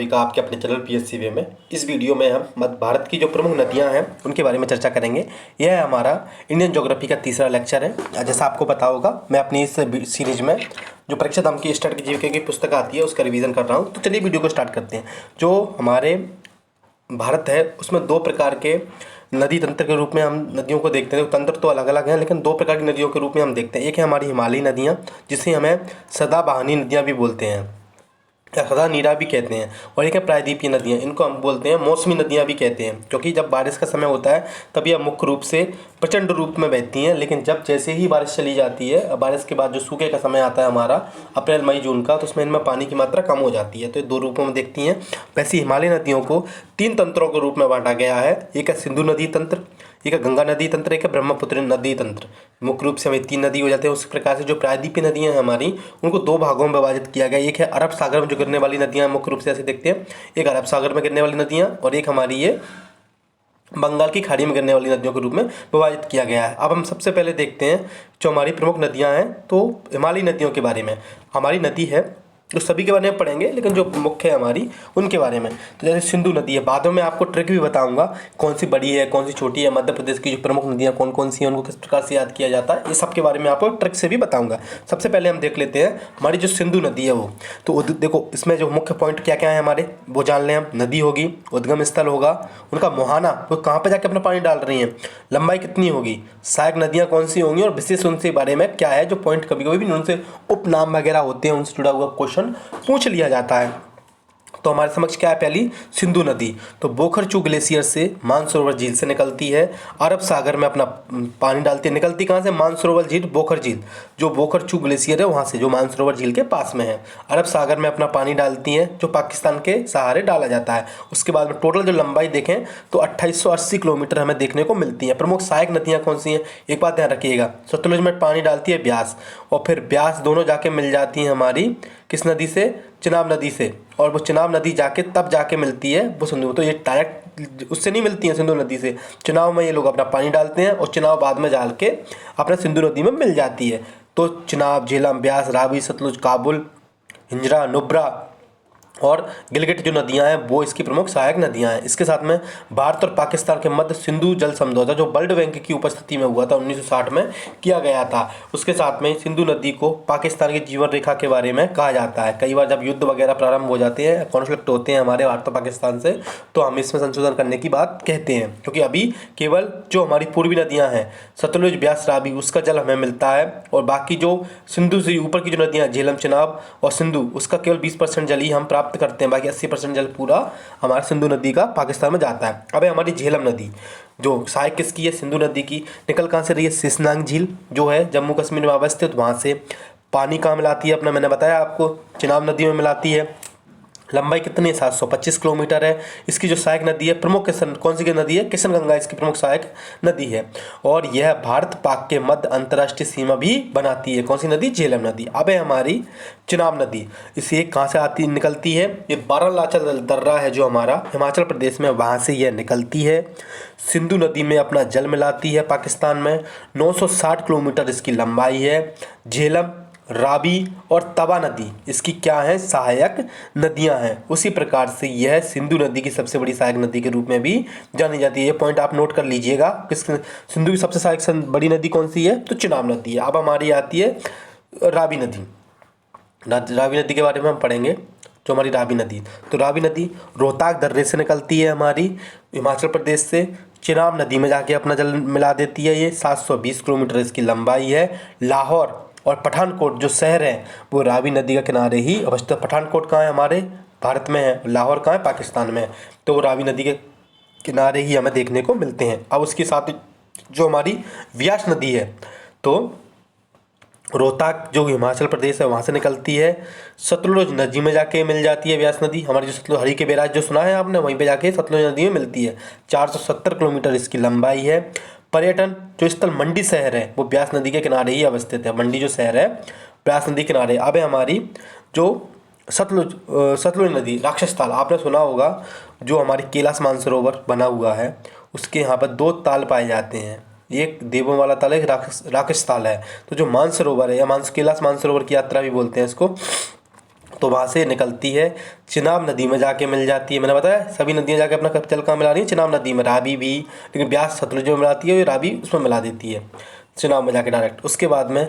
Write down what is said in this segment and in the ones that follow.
सभी का आपके अपने चैनल पीएससी वे में। इस वीडियो में हम मध्य भारत की जो प्रमुख नदियां हैं उनके बारे में चर्चा करेंगे। यह है हमारा इंडियन ज्योग्राफी का तीसरा लेक्चर है। जैसा आपको पता होगा, मैं अपनी इस सीरीज में जो परीक्षा धाम की स्टार्ट की जीके की पुस्तक आती है उसका रिवीजन कर रहा हूँ। तो चलिए वीडियो को स्टार्ट करते हैं। जो हमारे भारत है उसमें दो प्रकार के नदी तंत्र के रूप में हम नदियों को देखते हैं। तंत्र तो अलग अलग हैं, लेकिन दो प्रकार की नदियों के रूप में हम देखते हैं। एक है हमारी हिमालयी नदियाँ, जिसे हमें सदाबहानी नदियाँ भी बोलते हैं या सदा नीरा भी कहते हैं, और एक है प्रायद्वीपीय नदियाँ, इनको हम बोलते हैं मौसमी नदियाँ भी कहते हैं। क्योंकि जब बारिश का समय होता है तब यह मुख्य रूप से प्रचंड रूप में बहती हैं, लेकिन जब जैसे ही बारिश चली जाती है, बारिश के बाद जो सूखे का समय आता है हमारा अप्रैल मई जून का, तो उसमें इनमें पानी की मात्रा कम हो जाती है। तो ये दो रूपों में देखती हैं। वैसे हिमालयी नदियों को तीन तंत्रों के रूप में बांटा गया है। एक है सिंधु नदी तंत्र, एक है गंगा नदी तंत्र, एक है ब्रह्मपुत्र नदी तंत्र। मुख्य रूप से हमें तीन नदी हो जाते हैं। उस प्रकार से जो प्रायद्वीपीय नदियाँ हैं हमारी, उनको दो भागों में विभाजित किया गया। एक है अरब सागर में जो गिरने वाली नदियाँ मुख्य रूप से ऐसे देखते हैं, एक अरब सागर में गिरने वाली नदियाँ, और एक हमारी ये बंगाल की खाड़ी में गिरने वाली नदियों के रूप में विभाजित किया गया है। अब हम सबसे पहले देखते हैं जो हमारी प्रमुख नदियाँ हैं। तो हिमालयी नदियों के बारे में, हमारी नदी है जो सभी के बारे में पढ़ेंगे, लेकिन जो मुख्य है हमारी उनके बारे में। तो जैसे सिंधु नदी है, बाद में मैं आपको ट्रिक भी बताऊंगा कौन सी बड़ी है कौन सी छोटी है, मध्य प्रदेश की जो प्रमुख नदियाँ कौन कौन सी हैं, उनको किस प्रकार से याद किया जाता है, ये सब के बारे में आपको ट्रिक से भी बताऊंगा। सबसे पहले हम देख लेते हैं हमारी जो सिंधु नदी है वो। तो देखो इसमें जो मुख्य पॉइंट क्या क्या है हमारे, वो जान लें हम। नदी होगी, उद्गम स्थल होगा, उनका मुहाना, वो कहाँ पर जाके अपना पानी डाल रही हैं, लंबाई कितनी होगी, सहायक नदियाँ कौन सी होंगी, और विशेष उनसे बारे में क्या है जो पॉइंट कभी कभी भी उनसे उपनाम वगैरह होते हैं, उनसे जुड़ा हुआ क्वेश्चन पूछ लिया जाता है। तो हमारे समक्ष क्या है, पहली सिंधु नदी। तो बोखरचू ग्लेशियर से मानसरोवर झील से निकलती है, अरब सागर में अपना पानी डालती है। निकलती कहाँ से, मानसरोवर झील, बोखर झील, जो बोखरचू ग्लेशियर है वहाँ से, जो मानसरोवर झील के पास में है। अरब सागर में अपना पानी डालती हैं, जो पाकिस्तान के सहारे डाला जाता है। उसके बाद में टोटल जो लंबाई देखें तो 2880 किलोमीटर हमें देखने को मिलती है। प्रमुख सहायक नदियाँ कौन सी हैं, एक बात ध्यान रखिएगा, सतलुज में पानी डालती है ब्यास, और फिर ब्यास दोनों जाके मिल जाती हैं हमारी किस नदी से, चिनाब नदी से, और वो चिनाब नदी जाके तब जाके मिलती है वो सिंधु। तो ये डायरेक्ट उससे नहीं मिलती है सिंधु नदी से, चिनाब में ये लोग अपना पानी डालते हैं, और चिनाब बाद में डाल के अपना सिंधु नदी में मिल जाती है। तो चिनाब, झेलम, ब्यास, रावी, सतलुज, काबुल, हिंजरा, नुब्रा और गिलगित जो नदियां हैं वो इसकी प्रमुख सहायक नदियां हैं। इसके साथ में भारत और पाकिस्तान के मध्य सिंधु जल समझौता जो वर्ल्ड बैंक की उपस्थिति में हुआ था 1960 में किया गया था, उसके साथ में सिंधु नदी को पाकिस्तान की जीवन रेखा के बारे में कहा जाता है। कई बार जब युद्ध वगैरह प्रारंभ हो जाते हैं, कॉन्फ्लिक्ट होते हैं हमारे भारत और पाकिस्तान से, तो हम इसमें संशोधन करने की बात कहते हैं। क्योंकि अभी केवल जो हमारी पूर्वी नदियाँ हैं सतलुज, ब्यास, रावी, उसका जल हमें मिलता है, और बाकी जो सिंधु से ऊपर की जो नदियाँ झेलम, चिनाब और सिंधु, उसका केवल 20% जल ही हम प्राप्त करते हैं। बाकी 80% जल पूरा हमारे सिंधु नदी का पाकिस्तान में जाता है। अब है हमारी झेलम नदी, जो सहायक किसकी है, सिंधु नदी की। निकल कहाँ से रही है, शेषनाग झील जो है जम्मू कश्मीर में अवस्थित, वहाँ से पानी कहाँ मिलाती है अपना, मैंने बताया आपको, चिनाब नदी में मिलाती है। लंबाई कितनी है, 725 किलोमीटर है। इसकी जो सहायक नदी है, प्रमुख किशन कौन सी की नदी है, किशन गंगा इसकी प्रमुख सहायक नदी है, और यह भारत पाक के मध्य अंतर्राष्ट्रीय सीमा भी बनाती है। कौन सी नदी, झेलम नदी। अब है हमारी चिनाब नदी, इसे कहाँ से आती निकलती है, ये बारालाचा दर्रा है जो हमारा हिमाचल प्रदेश में, वहाँ से यह निकलती है, सिंधु नदी में अपना जल मिलाती है पाकिस्तान में। 960 किलोमीटर इसकी लंबाई है। झेलम, रावी और तवा नदी इसकी क्या है, सहायक नदियां हैं। उसी प्रकार से यह सिंधु नदी की सबसे बड़ी सहायक नदी के रूप में भी जानी जाती है। ये पॉइंट आप नोट कर लीजिएगा। किस सिंधु की सबसे सहायक बड़ी नदी कौन सी है, तो चिनाब नदी है। अब हमारी आती है रावी नदी। रावी नदी के बारे में हम पढ़ेंगे, जो हमारी रावी नदी, तो रावी नदी रोहताक दर्रे से निकलती है हमारी हिमाचल प्रदेश से, चिनाब नदी में जाके अपना जल मिला देती है। ये 720 किलोमीटर इसकी लंबाई है। लाहौर और पठानकोट जो शहर है वो रावी नदी के किनारे ही अवस्थित। पठानकोट कहाँ है, हमारे भारत में है, लाहौर कहाँ है, पाकिस्तान में है। तो वो रावी नदी के किनारे ही हमें देखने को मिलते हैं। अब उसके साथ जो हमारी व्यास नदी है, तो रोहतक जो हिमाचल प्रदेश है वहाँ से निकलती है, सतलुज नदी में जाके मिल जाती है व्यास नदी। हमारी जो सतलुज हरी के बैराज जो सुना है आपने, वहीं पे जाके सतलुज नदी में मिलती है। 470 किलोमीटर इसकी लंबाई है। पर्यटन जो स्थल मंडी शहर है वो ब्यास नदी के किनारे ही अवस्थित है। मंडी जो शहर है ब्यास नदी किनारे। अब है हमारी जो सतलुज नदी, राक्षस ताल आपने सुना होगा, जो हमारी कैलाश मानसरोवर बना हुआ है उसके यहाँ पर दो ताल पाए जाते हैं, एक देवों वाला ताल है, एक राक्षस ताल है। तो जो मानसरोवर है या कैलाश मानसरोवर की यात्रा भी बोलते हैं इसको, तो वहाँ से निकलती है, चिनाब नदी में जाके मिल जाती है। मैंने बताया सभी नदियाँ जाके अपना जल कहाँ मिला रही है, चिनाब नदी में। रावी भी, लेकिन ब्यास सतलुज में मिलाती है, ये रावी उसमें मिला देती है चिनाब में जाके डायरेक्ट। उसके बाद में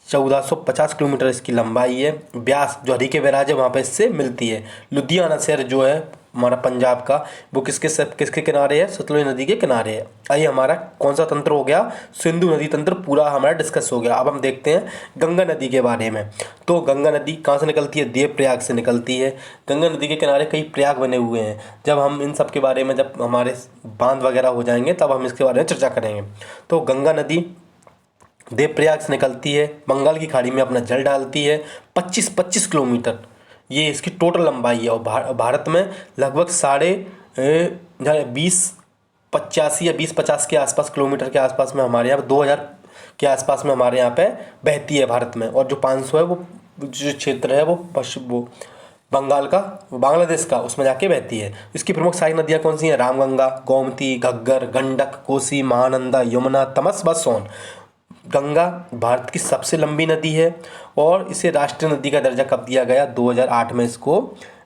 1450 किलोमीटर इसकी लंबाई है। ब्यास जो हरी के बैराज है वहाँ पे इससे मिलती है। लुधियाना शहर जो है हमारा पंजाब का, वो किसके किनारे है, सतलुज नदी के किनारे है। आइए हमारा कौन सा तंत्र हो गया, सिंधु नदी तंत्र पूरा हमारा डिस्कस हो गया। अब हम देखते हैं गंगा नदी के बारे में। तो गंगा नदी कहाँ से निकलती है, देवप्रयाग से निकलती है। गंगा नदी के किनारे कई प्रयाग बने हुए हैं। जब हम इन सब के बारे में, जब हमारे बांध वगैरह हो जाएंगे तब हम इसके बारे में चर्चा करेंगे। तो गंगा नदी देवप्रयाग से निकलती है, बंगाल की खाड़ी में अपना जल डालती है। 25 किलोमीटर ये इसकी टोटल लंबाई है। और भारत में लगभग 20 या 20-50 के आसपास किलोमीटर के आसपास में हमारे यहाँ 2000 के आसपास में हमारे यहाँ पे बहती है भारत में। और जो 500 है वो जो क्षेत्र है वो बंगाल का, बांग्लादेश का, उसमें जाके बहती है। इसकी प्रमुख सहायक नदियाँ कौन सी हैं, रामगंगा, गोमती, घग्गर, गंडक, कोसी, महानंदा, यमुना, तमस व सोन। गंगा भारत की सबसे लंबी नदी है और इसे राष्ट्रीय नदी का दर्जा कब दिया गया, 2008 में इसको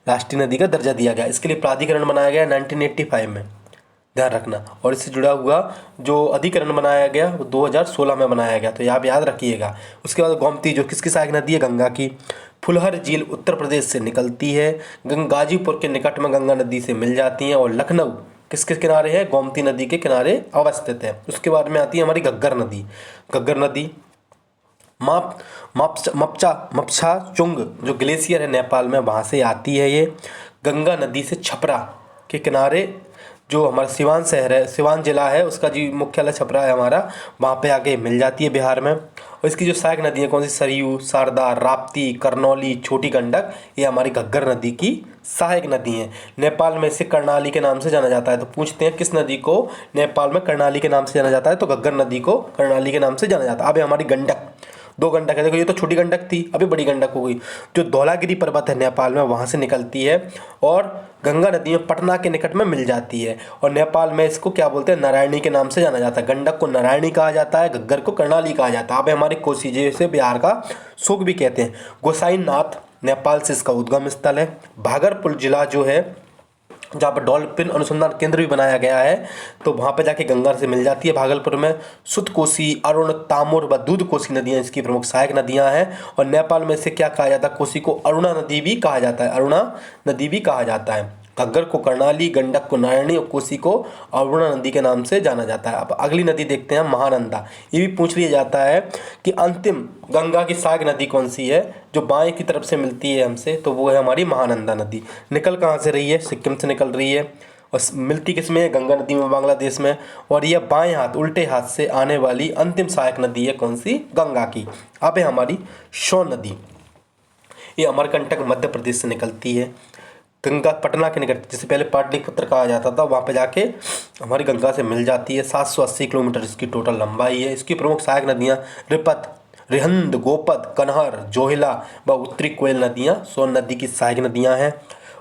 राष्ट्रीय नदी का दर्जा दिया गया। इसके लिए प्राधिकरण बनाया गया 1985 में, ध्यान रखना। और इससे जुड़ा हुआ जो अधिकरण बनाया गया वो 2016 में बनाया गया, तो आप याद रखिएगा। उसके बाद गोमती जो किसकी सहायक नदी है, गंगा की। फुलहर झील उत्तर प्रदेश से निकलती है। गाजीपुर के निकट में गंगा नदी से मिल जाती हैं। और लखनऊ किसके किनारे है, गोमती नदी के किनारे अवस्थित है। उसके बाद में आती है हमारी घग्गर नदी। घग्गर नदी मपछा चुंग जो ग्लेशियर है नेपाल में, वहाँ से आती है ये। गंगा नदी से छपरा के किनारे जो हमारा सिवान शहर है, सिवान जिला है, उसका जी मुख्यालय छपरा है हमारा, वहाँ पे आके मिल जाती है बिहार में। और इसकी जो सहायक नदी है कौन सी, सरयू, शारदा, राप्ती, करनौली, छोटी गंडक, ये हमारी घग्गर नदी की सहायक नदी है। नेपाल में इसे कर्णाली के नाम से जाना जाता है। तो पूछते हैं किस नदी को नेपाल में कर्णाली के नाम से जाना जाता है, तो घग्गर नदी को कर्णाली के नाम से जाना जाता है। अब हमारी गंडक, 2 गंडक है, देखो ये तो छोटी गंडक थी, अभी बड़ी गंडक हो गई। जो धौलागिरी पर्वत है नेपाल में, वहाँ से निकलती है और गंगा नदी में पटना के निकट में मिल जाती है। और नेपाल में इसको क्या बोलते हैं, नारायणी के नाम से जाना जाता है। गंडक को नारायणी कहा जाता है, घग्गर को कर्णाली कहा जाता है। अब हमारी कोसी, जिसे बिहार का शुक भी कहते हैं। गोसाईनाथ नेपाल से इसका उद्गम स्थल है। भागलपुर जिला जो है, जहाँ पर डॉल्फिन अनुसंधान केंद्र भी बनाया गया है, तो वहाँ पे जाके गंगा से मिल जाती है भागलपुर में। सुत कोसी, अरुण, तामुर व दूध कोसी नदियाँ इसकी प्रमुख सहायक नदियाँ हैं। और नेपाल में इसे क्या कहा जाता है, कोसी को अरुणा नदी भी कहा जाता है, अरुणा नदी भी कहा जाता है। घग्गर को कर्णाली, गंडक को नारायणी और कोसी को अरुणा नदी के नाम से जाना जाता है। अब अगली नदी देखते हैं, महानंदा। ये भी पूछ लिया जाता है कि अंतिम गंगा की सहायक नदी कौन सी है जो बाएं की तरफ से मिलती है हमसे, तो वो है हमारी महानंदा नदी। निकल कहाँ से रही है, सिक्किम से निकल रही है। और मिलती किस में है, गंगा नदी में, बांग्लादेश में। और यह बाएं हाथ, उल्टे हाथ से आने वाली अंतिम सहायक नदी है कौन सी, गंगा की। अब है हमारी सोन नदी। ये अमरकंटक मध्य प्रदेश से निकलती है। गंगा पटना के निकट, जिसे पहले पाटलिपुत्र कहा जाता था, वहाँ पे जाके हमारी गंगा से मिल जाती है। 780 किलोमीटर इसकी टोटल लंबाई है। इसकी प्रमुख सहायक नदियाँ रिपत, रिहंद, गोपद, कन्हार, जोहिला व उत्तरी कोयल नदियाँ सोन नदी की सहायक नदियाँ हैं।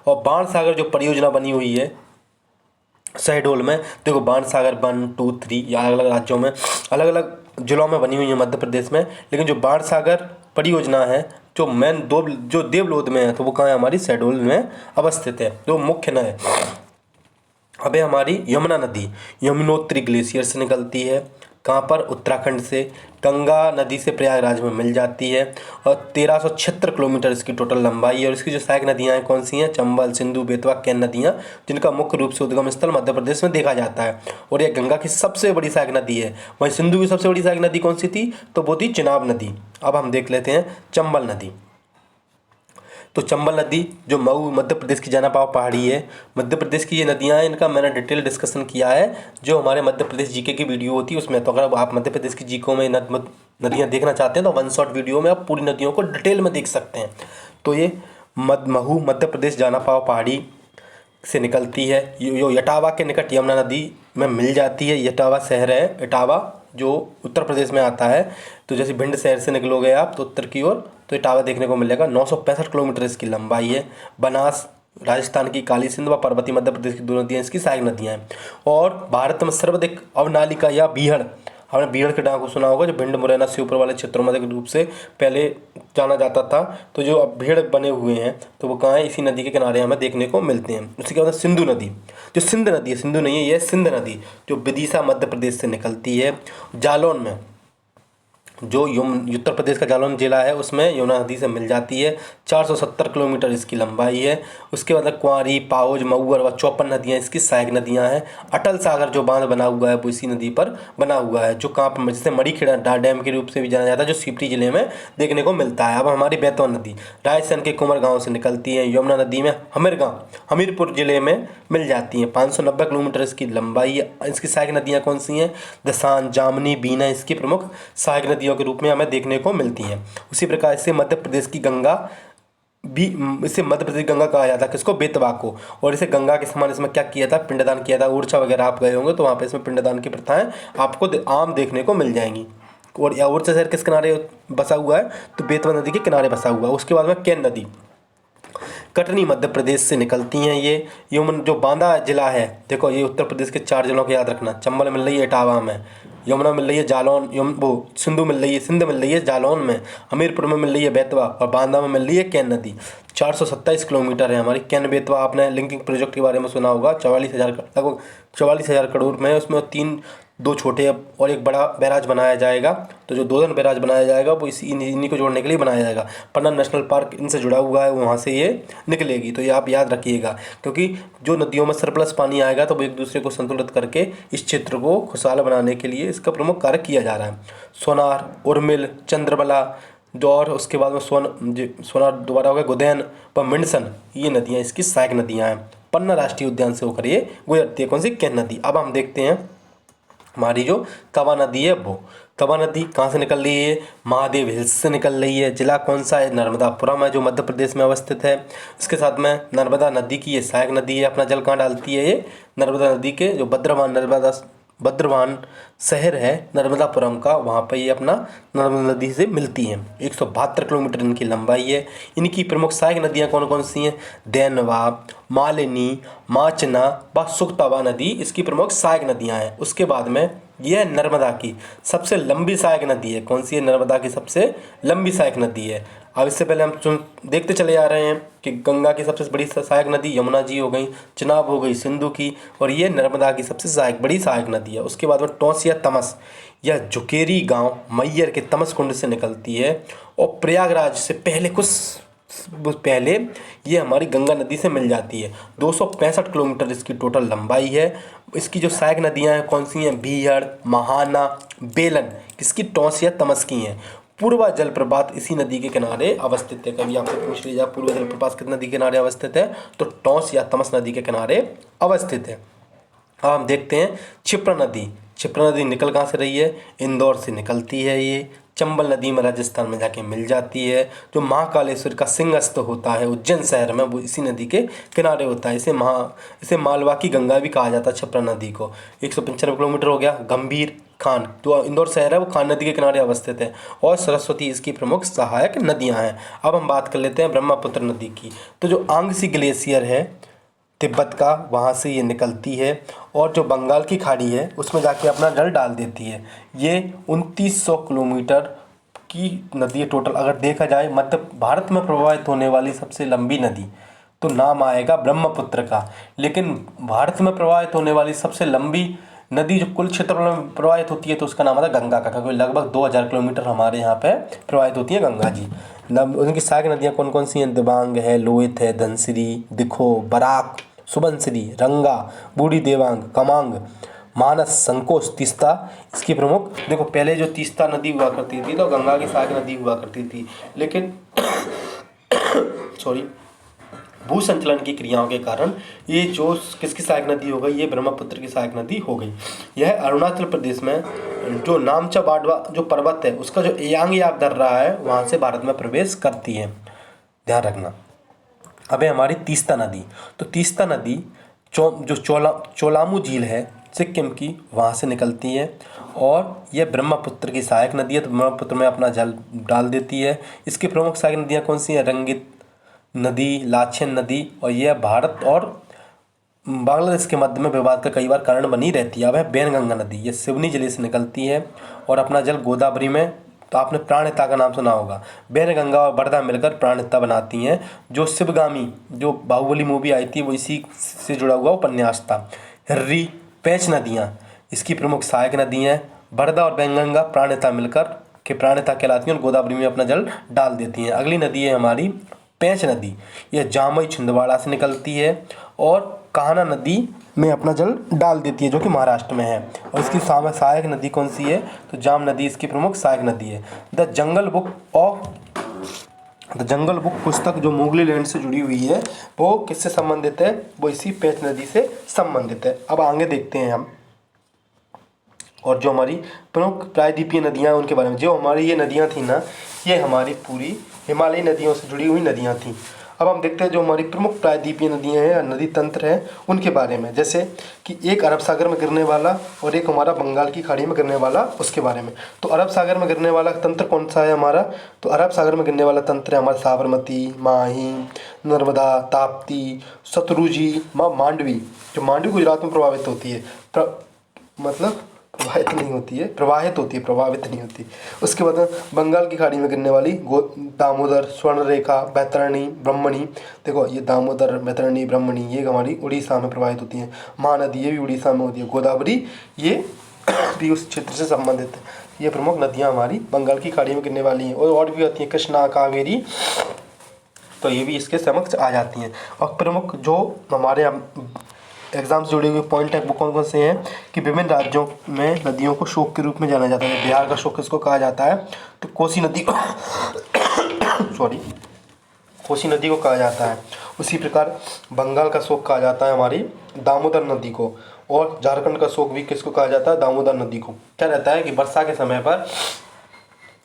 और बाणसागर जो परियोजना बनी हुई है शहडोल में, देखो बाणसागर 1, 2, 3 या अलग अलग राज्यों में, अलग अलग जिलों में बनी हुई है मध्य प्रदेश में। लेकिन जो बाणसागर परियोजना है जो मेन जो देवलोध में है, तो वो कहाँ है, हमारी शहडोल में अवस्थित है, जो मुख्य नदी है। अब है हमारी यमुना नदी। यमुनोत्री ग्लेशियर से निकलती है, कहाँ पर, उत्तराखंड से। गंगा नदी से प्रयागराज में मिल जाती है। और 1376 किलोमीटर इसकी टोटल लंबाई है। और इसकी जो सहायक नदियाँ हैं कौन सी हैं, चंबल, सिंधु, बेतवा, केन नदियाँ, जिनका मुख्य रूप से उद्गम स्थल मध्य प्रदेश में देखा जाता है। और यह गंगा की सबसे बड़ी सहायक नदी है। वहीं सिंधु की सबसे बड़ी सहायक नदी कौन सी थी, तो वो थी चिनाब नदी। अब हम देख लेते हैं चंबल नदी। तो चंबल नदी जो मऊ मध्य प्रदेश की जानापाव पहाड़ी है, मध्य प्रदेश की ये नदियाँ हैं, इनका मैंने डिटेल डिस्कशन किया है जो हमारे मध्य प्रदेश जीके की वीडियो होती है उसमें। तो अगर आप मध्य प्रदेश की जीको में नदियाँ देखना चाहते हैं तो 1 शॉट वीडियो में आप पूरी नदियों को डिटेल में देख सकते हैं। तो ये महू मध्य प्रदेश जानापाव पहाड़ी से निकलती है। यो इटावा के निकट यमुना नदी में मिल जाती है। इटावा शहर है, इटावा जो उत्तर प्रदेश में आता है। तो जैसे भिंड शहर से निकलोगे आप तो उत्तर की ओर, तो इटावा देखने को मिलेगा। 965 किलोमीटर इसकी लंबाई है। बनास राजस्थान की, काली सिंध व पर्वतीय मध्य प्रदेश की 2 नदियाँ इसकी सहायक नदियाँ हैं। और भारत में सर्वाधिक अवनालिका या बीहड़ आपने बीहड़ के डाक को सुना होगा, जो भिंड मुरैना से ऊपर वाले क्षेत्रों में रूप से पहले जाना जाता था। तो जो अब भीड़ बने हुए हैं तो वो कहाँ है, इसी नदी के किनारे हमें देखने को मिलते हैं। उसके बाद सिंधु नदी, जो सिंध नदी है, सिंधु नहीं है ये सिंध नदी, जो विदिशा मध्य प्रदेश से निकलती है। जालौन में, जो उत्तर प्रदेश का जालौन जिला है उसमें यमुना नदी से मिल जाती है। 470 किलोमीटर इसकी लंबाई है। उसके बाद कुंवारी, पाउज, मऊर व 54 नदियाँ इसकी सहायक नदियाँ हैं। अटल सागर जो बांध बना हुआ है वो इसी नदी पर बना हुआ है, जो कहाँ पर, जिसे मड़ीखेड़ा डैम के रूप से भी जाना जाता है, जो सीपरी जिले में देखने को मिलता है। अब हमारी बैतवा नदी राजस्थान के कुंवर गाँव से निकलती है। यमुना नदी में हमीरपुर जिले में मिल जाती हैं। 590 किलोमीटर इसकी लंबाई है। इसकी सहायक नदियाँ कौन सी हैं? दसान, जामनी, बीना इसकी प्रमुख सहायक नदियों के रूप में हमें देखने को मिलती हैं। उसी प्रकार से मध्य प्रदेश की गंगा भी, इसे मध्य प्रदेश गंगा कहा जाता है, किसको? बेतवा को। और इसे गंगा के समान इसमें क्या किया था? पिंडदान किया था। ओरछा वगैरह आप गए होंगे तो वहाँ पे इसमें पिंडदान की प्रथाएं आपको आम देखने को मिल जाएंगी। और ओरछा शहर किस किनारे बसा हुआ है? तो बेतवा नदी के किनारे बसा हुआ है। उसके बाद में केन नदी, कटनी मध्य प्रदेश से निकलती हैं। ये यमुन जो बांदा जिला है, देखो ये उत्तर प्रदेश के 4 जिलों को याद रखना। चंबल मिल रही है इटावा में, यमुना मिल रही है जालौन, सिंधु मिल रही है, सिंध मिल रही है जालौन में, हमीरपुर में मिल रही है बेतवा, और बांदा में मिल रही है केन नदी। 427 किलोमीटर है हमारी केन बेतवा। आपने लिंकिंग प्रोजेक्ट के बारे में सुना होगा। 44,000 लगभग 44,000 करोड़ में उसमें 2 छोटे और एक बड़ा बैराज बनाया जाएगा। तो जो 2 बैराज बनाया जाएगा वो इन्हीं को जोड़ने के लिए बनाया जाएगा। पन्ना नेशनल पार्क इनसे जुड़ा हुआ है, वहाँ से ये निकलेगी। तो ये आप याद रखिएगा, क्योंकि जो नदियों में सरप्लस पानी आएगा तो वो एक दूसरे को संतुलित करके इस क्षेत्र को खुशहाल बनाने के लिए इसका प्रमुख कार्य किया जा रहा है। सोनार, उर्मिल, चंद्रबला, और उसके बाद में सोनार दोबारा हो गया, गुदैन व मिंडसन, ये नदियाँ इसकी सहायक नदियाँ हैं। पन्ना राष्ट्रीय उद्यान से होकर ये गुजरती है। कौन सी? केन नदी। अब हम देखते हैं हमारी जो तवा नदी है, वो तवा नदी कहाँ से निकल रही है? महादेव हिल्स से निकल रही है। जिला कौन सा है? नर्मदापुरम है, जो मध्य प्रदेश में अवस्थित है। इसके साथ में नर्मदा नदी की ये सहायक नदी है। अपना जल कहाँ डालती है ये? नर्मदा नदी के जो भद्रवान शहर है नर्मदापुरम का, वहाँ पर ये अपना नर्मदा नदी से मिलती हैं। 172 किलोमीटर इनकी लंबाई है। इनकी प्रमुख सहायक नदियाँ कौन कौन सी हैं? देनवा, मालिनी, माचना व सुखतवा नदी इसकी प्रमुख सहायक नदियाँ हैं। उसके बाद में यह नर्मदा की सबसे लंबी सहायक नदी है। कौन सी है? नर्मदा की सबसे लंबी सहायक नदी है। अब इससे पहले हम देखते चले आ रहे हैं कि गंगा की सबसे बड़ी सहायक नदी यमुना जी हो गई, चिनाब हो गई सिंधु की, और ये नर्मदा की सबसे बड़ी सहायक नदी है। उसके बाद में टोंस या तमस, यह झुकेरी गांव मैयर के तमस कुंड से निकलती है। और प्रयागराज से पहले ये हमारी गंगा नदी से मिल जाती है। 265 किलोमीटर इसकी टोटल लंबाई है। इसकी जो सहायक नदियाँ हैं कौन सी हैं? बीहड़, महाना, बेलन किसकी? टोंस या तमस की हैं। पूर्वा जलप्रपात इसी नदी के किनारे अवस्थित है। कभी आपसे पूछ लीजिए पूर्वा जलप्रपात किस नदी के किनारे अवस्थित है? तो टोंस या तमस नदी के किनारे अवस्थित है। अब हम देखते हैं क्षिप्रा नदी। क्षिप्रा नदी निकल कहाँ से रही है? इंदौर से निकलती है। ये चंबल नदी में राजस्थान में जाके मिल जाती है। जो महाकालेश्वर का सिंहस्थ होता है उज्जैन शहर में, वो इसी नदी के किनारे होता है। इसे मालवा की गंगा भी कहा जाता है क्षिप्रा नदी को। 195 किलोमीटर हो गया। गंभीर खान जो इंदौर शहर है वो खान नदी के किनारे अवस्थित है। और सरस्वती इसकी प्रमुख सहायक नदियाँ हैं। अब हम बात कर लेते हैं ब्रह्मपुत्र नदी की। तो जो आंगसी ग्लेशियर है तिब्बत का, वहाँ से ये निकलती है और जो बंगाल की खाड़ी है उसमें जाके अपना जल डाल देती है। ये 2900 किलोमीटर की नदी है टोटल। अगर देखा जाए मध्य भारत में प्रवाहित होने वाली सबसे लंबी नदी तो नाम आएगा ब्रह्मपुत्र का, लेकिन भारत में प्रवाहित होने वाली सबसे लंबी नदी जो कुल क्षेत्रफल में प्रवाहित होती है तो उसका नाम आता है गंगा का, क्योंकि लगभग 2000 किलोमीटर हमारे यहाँ पे प्रवाहित होती है गंगा जी। उनकी सहायक नदियाँ कौन कौन सी हैं? दिबांग है, लोहित है, धनसिरी, दिखो, बराक, सुबनसिरी, रंगा, बूढ़ी देवांग, कमांग, मानस, संकोच, तीस्ता इसकी प्रमुख। देखो पहले जो तीस्ता नदी हुआ करती थी तो गंगा की सहायक नदी हुआ करती थी, लेकिन भू संचलन की क्रियाओं के कारण ये जो किसकी सहायक नदी हो गई? ये ब्रह्मपुत्र की सहायक नदी हो गई। यह अरुणाचल प्रदेश में जो नामचा बाडवा जो पर्वत है उसका जो यांग याक दर रहा है वहाँ से भारत में प्रवेश करती है, ध्यान रखना। अब है हमारी तीस्ता नदी। तो तीस्ता नदी जो चोलामू झील है सिक्किम की, वहाँ से निकलती है और यह ब्रह्मपुत्र की सहायक नदी है। तो ब्रह्मपुत्र में अपना जल डाल देती है। इसकी प्रमुख सहायक नदियाँ कौन सी हैं? रंगित नदी, लाचेन नदी, और यह भारत और बांग्लादेश के मध्य में विवाद का कई बार कारण बनी रहती है। अब है बैनगंगा नदी, ये सिवनी जिले से निकलती है और अपना जल गोदावरी में, तो आपने प्राणहिता का नाम सुना होगा। बैनगंगा और बरदा मिलकर प्राणहिता बनाती हैं। जो शिवगामी, जो बाहुबली मूवी आई थी, वो इसी से जुड़ा हुआ उपन्यास था। हिर्री, पेंच नदियाँ इसकी प्रमुख सहायक नदी हैं। बरदा और बैनगंगा प्राणहिता मिलकर के प्राणहिता कहलाती हैं और गोदावरी में अपना जल डाल देती हैं। अगली नदी है हमारी पेंच नदी, यह जामई छिंदवाड़ा से निकलती है और कान्हा नदी में अपना जल डाल देती है, जो कि महाराष्ट्र में है। और इसकी सहायक नदी कौन सी है, तो जाम नदी इसकी प्रमुख सहायक नदी है। द जंगल बुक पुस्तक जो मोगली लैंड से जुड़ी हुई है, वो किससे संबंधित है, वो इसी पेंच नदी से संबंधित है। अब आगे देखते हैं हम, और जो हमारी प्रमुख प्रायद्वीपीय नदियाँ उनके बारे में। जो हमारी ये नदियाँ थी ना, ये हमारी पूरी हिमालयी नदियों से जुड़ी हुई नदियाँ थी। अब हम देखते हैं जो हमारी प्रमुख प्रायद्वीपीय नदियाँ हैं, नदी तंत्र हैं, उनके बारे में। जैसे कि एक अरब सागर में गिरने वाला और एक हमारा बंगाल की खाड़ी में गिरने वाला, उसके बारे में। तो अरब सागर में गिरने वाला तंत्र कौन सा है हमारा, तो अरब सागर में गिरने वाला तंत्र है हमारा साबरमती, माहिम, नर्मदा, ताप्ती, सतलुजी, मांडवी। जो मांडवी गुजरात में प्रभावित होती है, प्रवाहित नहीं होती है, प्रभावित नहीं होती। उसके बाद बंगाल की खाड़ी में गिरने वाली दामोदर, स्वर्णरेखा, बैतरणी, ब्रह्मणी। देखो ये दामोदर, बैतरणी, ब्रह्मणी ये हमारी उड़ीसा में प्रभावित होती हैं। महानदी ये भी उड़ीसा में होती है। गोदावरी ये भी उस क्षेत्र से संबंधित है। ये प्रमुख नदियाँ हमारी बंगाल की खाड़ी में गिरने वाली हैं। और भी होती हैं, कृष्णा, कावेरी, तो ये भी इसके समक्ष आ जाती हैं। और प्रमुख जो हमारे एग्जाम से जुड़े हुए पॉइंट है वो कौन कौन से हैं, कि विभिन्न राज्यों में नदियों को शोक के रूप में जाना जाता है। बिहार का शोक किसको कहा जाता है, तो कोसी नदी को कोसी नदी को कहा जाता है। उसी प्रकार बंगाल का शोक कहा जाता है हमारी दामोदर नदी को। और झारखंड का शोक भी किसको कहा जाता है, दामोदर नदी को। क्या रहता है कि वर्षा के समय पर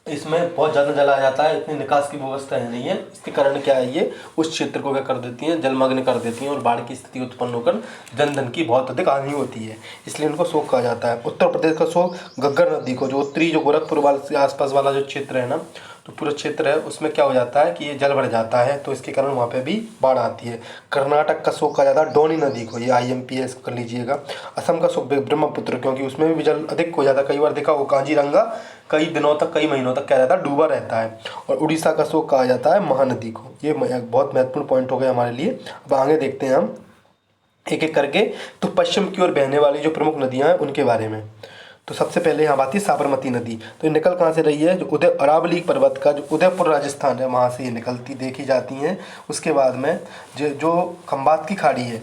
इसमें बहुत ज़्यादा जल आ जाता है, इतनी निकास की व्यवस्था है नहीं है। इसके कारण क्या है, ये उस क्षेत्र को क्या कर देती हैं, जलमग्न कर देती हैं और बाढ़ की स्थिति उत्पन्न होकर जनधन की बहुत अधिक हानि होती है, इसलिए इनको शोक कहा जाता है। उत्तर प्रदेश का शोक घग्गर नदी को, जो उत्तरी जो गोरखपुर वाले आसपास वाला जो क्षेत्र है ना, तो पूरा क्षेत्र है, उसमें क्या हो जाता है कि ये जल भर जाता है, तो इसके कारण वहाँ पे भी बाढ़ आती है। कर्नाटक का शोक कहा जाता है डोनी नदी को, ये IMPS कर लीजिएगा। असम का शोक ब्रह्मपुत्र, क्योंकि उसमें भी जल अधिक हो जाता है। कई बार देखा वो काजीरंगा कई दिनों तक, कई महीनों तक क्या रहता है, डूबा रहता है। और उड़ीसा का शोक कहा जाता है महानदी को। ये बहुत महत्वपूर्ण पॉइंट हो गए हमारे लिए। अब आगे देखते हैं हम एक एक करके। तो पश्चिम की ओर बहने वाली जो प्रमुख नदियाँ हैं उनके बारे में। तो सबसे पहले यहाँ आती है साबरमती नदी। तो ये निकल कहाँ से रही है, जो अरावली पर्वत का जो उदयपुर राजस्थान है वहाँ से ये निकलती देखी जाती हैं। उसके बाद में जो खंबात की खाड़ी है,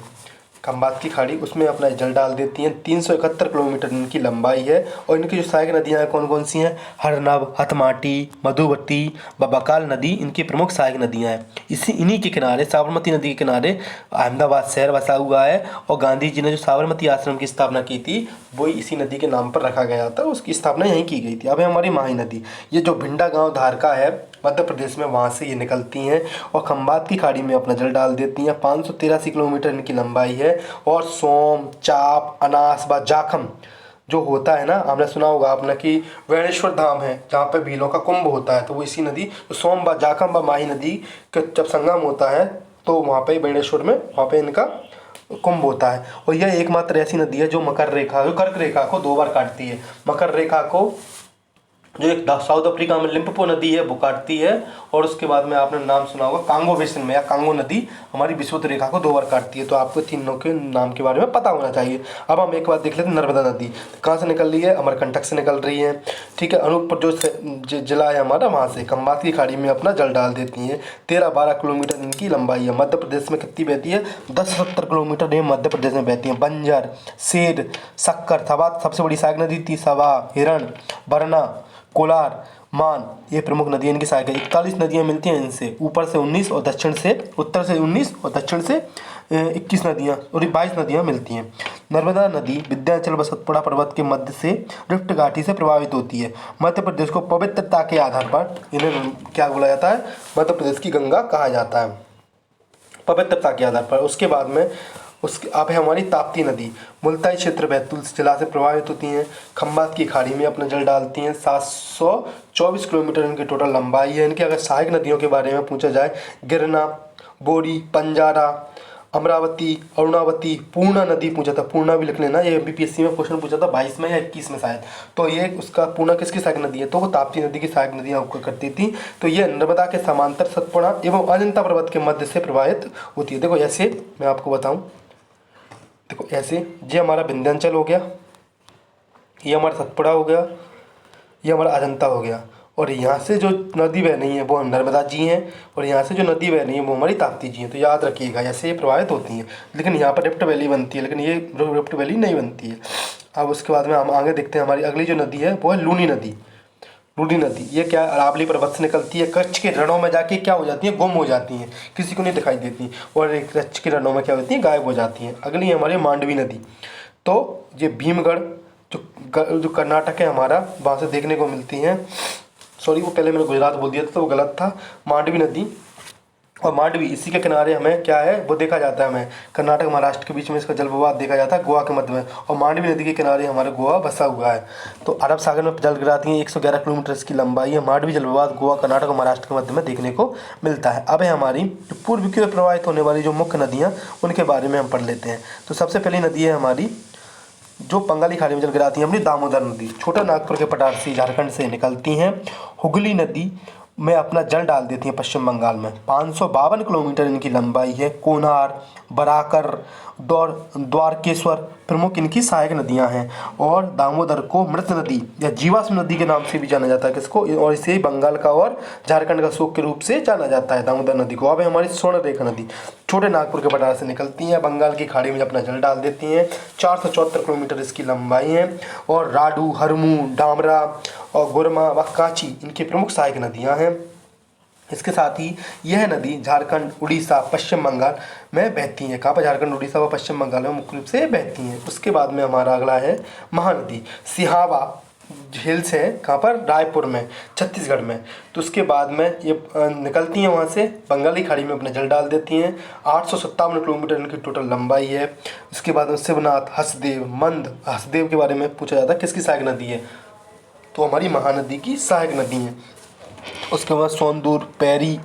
खंबात की खाड़ी, उसमें अपना जल डाल देती हैं। 371 किलोमीटर इनकी लंबाई है। और इनकी जो सहायक नदियाँ हैं कौन कौन सी हैं, हरनब, हथमाटी, मधुवती, बकाल नदी इनकी प्रमुख सहायक नदियाँ हैं। इन्हीं के किनारे, साबरमती नदी के किनारे अहमदाबाद शहर बसा हुआ है। और गांधी जी ने जो साबरमती आश्रम की स्थापना की थी वो इसी नदी के नाम पर रखा गया था, उसकी स्थापना यहीं की गई थी। अब है हमारी माही नदी, ये जो भिंडा गाँव धारका है मध्य प्रदेश में, वहाँ से ये निकलती हैं और खंबात की खाड़ी में अपना जल डाल देती हैं। 583 किलोमीटर इनकी लंबाई है। और सोम, चाप, अनास व जाखम जो होता है ना, हमने सुना होगा आपने कि वेणेश्वर धाम है जहाँ पे भीलों का कुंभ होता है, तो वो इसी नदी सोम व जाखम व माही नदी के जब संगम होता है तो वहाँ पे वेणेश्वर में वहाँ पे इनका कुंभ होता है। और यह एकमात्र ऐसी नदी है जो कर्क रेखा को 2 बार काटती है। मकर रेखा को जो एक साउथ अफ्रीका में लिम्पोपो नदी है वो काटती है। और उसके बाद में आपने नाम सुना होगा कांगो बेसिन में, या कांगो नदी हमारी विषुवत रेखा को 2 बार काटती है। तो आपको तीनों के नाम के बारे में पता होना चाहिए। अब हम एक बात देख लेते हैं, नर्मदा नदी कहाँ से निकल रही है, अमरकंटक से निकल रही है। ठीक है, अनूपपुर जो जिला है हमारा, वहाँ से खंबात की खाड़ी में अपना जल डाल देती हैं। 13-12 किलोमीटर इनकी लंबाई है। मध्य प्रदेश में कितनी बहती है, 10-70 किलोमीटर ये मध्य प्रदेश में बहती है। बंजर, सेर, शक्कर, सवा सबसे बड़ी सहायक नदी थी, सवा, हिरण, बरना, कोलार, मान, ये प्रमुख नदियाँ इनकी सहायक है। 41 नदियाँ मिलती हैं इनसे, ऊपर से 19 और दक्षिण से, उत्तर से 19 और दक्षिण से 21 नदियाँ और 22 नदियाँ मिलती हैं। नर्मदा नदी विंध्याचल व सतपुड़ा पर्वत के मध्य से रिफ्ट घाटी से प्रभावित होती है। मध्य प्रदेश को पवित्रता के आधार पर इन्हें क्या बोला जाता है, मध्य प्रदेश की गंगा कहा जाता है, पवित्रता के आधार पर। उसके बाद में उसके अब है हमारी ताप्ती नदी, मुल्ताई क्षेत्र बैतूल जिला से प्रभावित होती हैं। खंबात की खाड़ी में अपना जल डालती हैं। 724 किलोमीटर इनकी टोटल लंबाई है। इनके अगर सहायक नदियों के बारे में पूछा जाए, गिरना, बोरी, पंजारा, अमरावती, अरुणावती, पूर्णा नदी पूछा था, पूर्णा भी लिख लेना, ये एमपीपीएससी में क्वेश्चन पूछा था 22 में या 21 में शायद। तो ये उसका पूर्णा किसकी सहायक नदी है, तो वो ताप्ती नदी की सहायक नदी आपको करती थी। तो ये नर्मदा के समांतर सतपुड़ा एवं अजंता पर्वत के मध्य से प्रवाहित होती है। देखो ऐसे मैं आपको बताऊँ, देखो ऐसे, ये हमारा विंध्याचल हो गया, ये हमारा सतपुड़ा हो गया, ये हमारा अजंता हो गया, और यहाँ से जो नदी बह रही है वो नर्मदा जी हैं, और यहाँ से जो नदी बह रही है वो हमारी ताप्ती जी हैं। तो याद रखिएगा ऐसे ये प्रभावित होती हैं, लेकिन यहाँ पर रिफ्ट वैली बनती है, लेकिन ये रिफ्ट वैली नहीं बनती है। अब उसके बाद में हम आगे देखते हैं, हमारी अगली जो नदी है वो है लूनी नदी। लूनी नदी ये क्या अरावली पर्वत से निकलती है, कच्छ के रणों में जाके क्या हो जाती है, गुम हो जाती हैं, किसी को नहीं दिखाई देती, और एक कच्छ के रणों में क्या होती है, गायब हो जाती हैं। अगली है हमारी मांडवी नदी। तो ये भीमगढ़ जो कर्नाटक है हमारा, वहाँ से देखने को मिलती हैं। सॉरी, वो पहले मैंने गुजरात बोल दिया था तो वो गलत था। मांडवी नदी, और मांडवी इसी के किनारे हमें क्या है वो देखा जाता है, हमें कर्नाटक महाराष्ट्र के बीच में इसका जल विवाद देखा जाता है, गोवा के मध्य में, और मांडवी नदी के किनारे हमारा गोवा बसा हुआ है। तो अरब सागर में जल गिराती है, 111 किलोमीटर इसकी लंबाई है। मांडवी जल विवाद गोवा, कर्नाटक और महाराष्ट्र के मध्य में देखने को मिलता है। अब है हमारी जो पूर्व की ओर प्रवाहित होने वाली जो मुख्य नदियाँ, उनके बारे में हम पढ़ लेते हैं। तो सबसे पहली नदी है हमारी जो बंगाली खाड़ी में जल गिराती है, अपनी दामोदर नदी, छोटा नागपुर के पठार से झारखंड से निकलती हैं। हुगली नदी में अपना जल डाल देती हैं पश्चिम बंगाल में। 552 किलोमीटर इनकी लंबाई है। कोनार, बराकर, द्वारकेश्वर प्रमुख इनकी सहायक नदियां हैं। और दामोदर को मृत नदी या जीवाश्म नदी के नाम से भी जाना जाता है, किसको, और इसे बंगाल का और झारखंड का शोक के रूप से जाना जाता है दामोदर नदी को। अब है हमारी स्वर्णरेखा नदी, छोटे नागपुर के पठार से निकलती हैं, बंगाल की खाड़ी में अपना जल डाल देती हैं। 474 किलोमीटर इसकी लंबाई है। और राडू, हरमू, डामरा और गुरमा व कांची इनकी प्रमुख सहायक नदियाँ हैं। इसके साथ ही यह नदी झारखंड, उड़ीसा, पश्चिम बंगाल में बहती हैं। कहाँ पर, झारखंड, उड़ीसा व पश्चिम बंगाल में मुख्य रूप से बहती हैं। उसके बाद में हमारा अगला है महानदी। सिहावा हिल्स है, कहाँ पर, रायपुर में, छत्तीसगढ़ में। तो उसके बाद में ये निकलती हैं वहाँ से, बंगाली खाड़ी में अपना जल डाल देती हैं। 857 किलोमीटर इनकी टोटल लंबाई है। उसके बाद में शिवनाथ, हसदेव, मंद, हसदेव के बारे में पूछा जाता है, किसकी सहायक नदी है, तो हमारी महानदी की सहायक नदी है। उसके बाद सोंदूर, पैरी,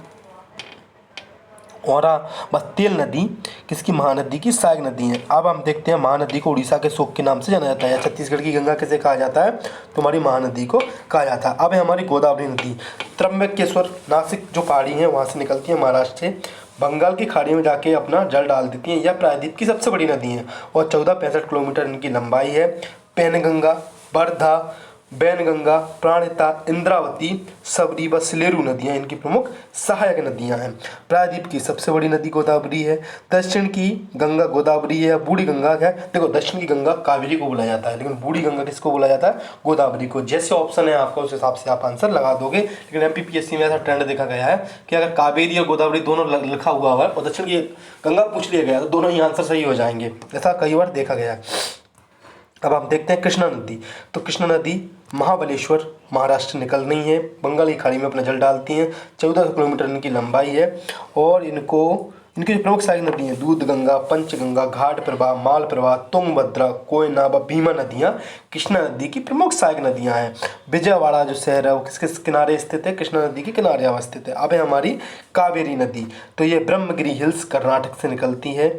औरा व तेल नदी किसकी, महानदी की सहायक नदी है। अब हम देखते हैं महानदी को उड़ीसा के शोक के नाम से जाना जाता है, या छत्तीसगढ़ की गंगा किसे कहा जाता है, तो हमारी महानदी को कहा जाता है। अब है हमारी गोदावरी नदी। त्र्यंबकेश्वर, नासिक जो पहाड़ी हैं वहाँ से निकलती है महाराष्ट्र से, बंगाल की खाड़ी में जाके अपना जल डाल देती हैं। यह प्रायद्वीप की सबसे बड़ी नदी है और 1465 किलोमीटर इनकी लंबाई है। पैनगंगा, वर्धा, बैनगंगा, प्राणहिता, इंद्रावती, सबरी व सिलेरू नदियाँ इनकी प्रमुख सहायक नदियाँ हैं। प्रायद्वीप की सबसे बड़ी नदी गोदावरी है। दक्षिण की गंगा गोदावरी है, बूढ़ी गंगा है। देखो दक्षिण की गंगा कावेरी को बोला जाता है, लेकिन बूढ़ी गंगा किसको बोला जाता है, गोदावरी को। जैसे ऑप्शन है आपका उस हिसाब से आप आंसर लगा दोगे। लेकिन एमपीपीएससी में ऐसा ट्रेंड देखा गया है कि अगर कावेरी और गोदावरी दोनों लिखा हुआ है और दक्षिण की गंगा पूछ लिया गया तो दोनों ही आंसर सही हो जाएंगे, ऐसा कई बार देखा गया है। अब हम देखते हैं कृष्णा नदी। तो कृष्णा नदी महाबलेश्वर, महाराष्ट्र निकल रही है, बंगाल की खाड़ी में अपना जल डालती हैं। 1400 किलोमीटर इनकी लंबाई है। और इनकी जो प्रमुख सहायक नदी हैं, दूधगंगा, पंचगंगा, घाट प्रभा, माल प्रभा, तुंगभद्रा, कोयना व भीमा नदियाँ कृष्णा नदी की प्रमुख सहायक नदियाँ हैं। विजयवाड़ा जो शहर है वो किसके किनारे स्थित है, कृष्णा नदी के किनारे अवस्थित है। अब है हमारी कावेरी नदी। तो ये ब्रह्मगिरी हिल्स कर्नाटक से निकलती है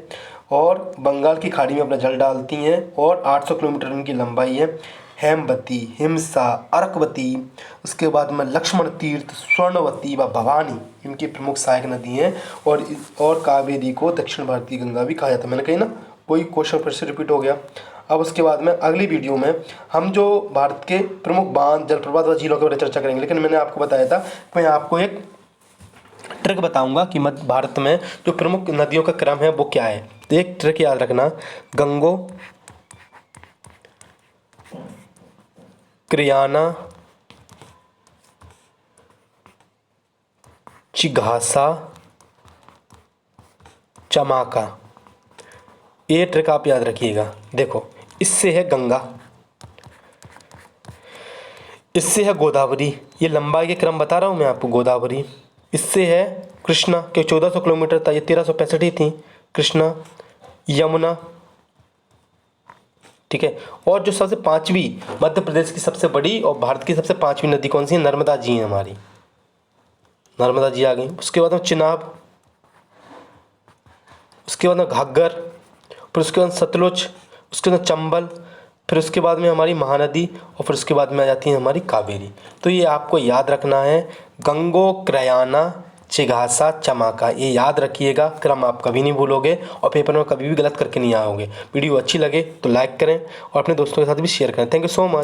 और बंगाल की खाड़ी में अपना जल डालती हैं और 800 किलोमीटर इनकी लंबाई है। हेमवती, हिमसा, अर्कवती, उसके बाद में लक्ष्मण तीर्थ, स्वर्णवती व भवानी इनकी प्रमुख सहायक नदी हैं। और कावेरी को दक्षिण भारतीय गंगा भी कहा जाता है। मैंने कही ना, कोई क्वेश्चन फिर से रिपीट हो गया। अब उसके बाद में अगली वीडियो में हम जो भारत के प्रमुख बांध, जलप्रपात व झीलों के बारे में चर्चा करेंगे। लेकिन मैंने आपको बताया था, मैं आपको एक ट्रिक बताऊंगा कि मध्य भारत में जो प्रमुख नदियों का क्रम है वो क्या है। तो एक ट्रिक याद रखना, गंगो, क्रियाना, चिघासा, चमाका, ये ट्रिक आप याद रखिएगा। देखो, इससे है गंगा, इससे है गोदावरी, ये लंबाई के क्रम बता रहा हूँ मैं आपको, गोदावरी। इससे है कृष्णा के 1400 किलोमीटर था, ये 1365 ही थी, कृष्णा, यमुना, ठीक है। और जो सबसे पांचवी, मध्य प्रदेश की सबसे बड़ी और भारत की सबसे पांचवी नदी कौन सी है, नर्मदा जी है हमारी, नर्मदा जी आ गई। उसके बाद में चिनाब, उसके बाद में घाघर, फिर उसके बाद सतलुज, उसके बाद चंबल, फिर उसके बाद में हमारी महानदी और फिर उसके बाद में आ जाती है हमारी कावेरी। तो ये आपको याद रखना है, गंगो क्रयाना चिघासा चमाका, ये याद रखिएगा, क्रम आप कभी नहीं भूलोगे और पेपर में कभी भी गलत करके नहीं आओगे। वीडियो अच्छी लगे तो लाइक करें और अपने दोस्तों के साथ भी शेयर करें। Thank you so much.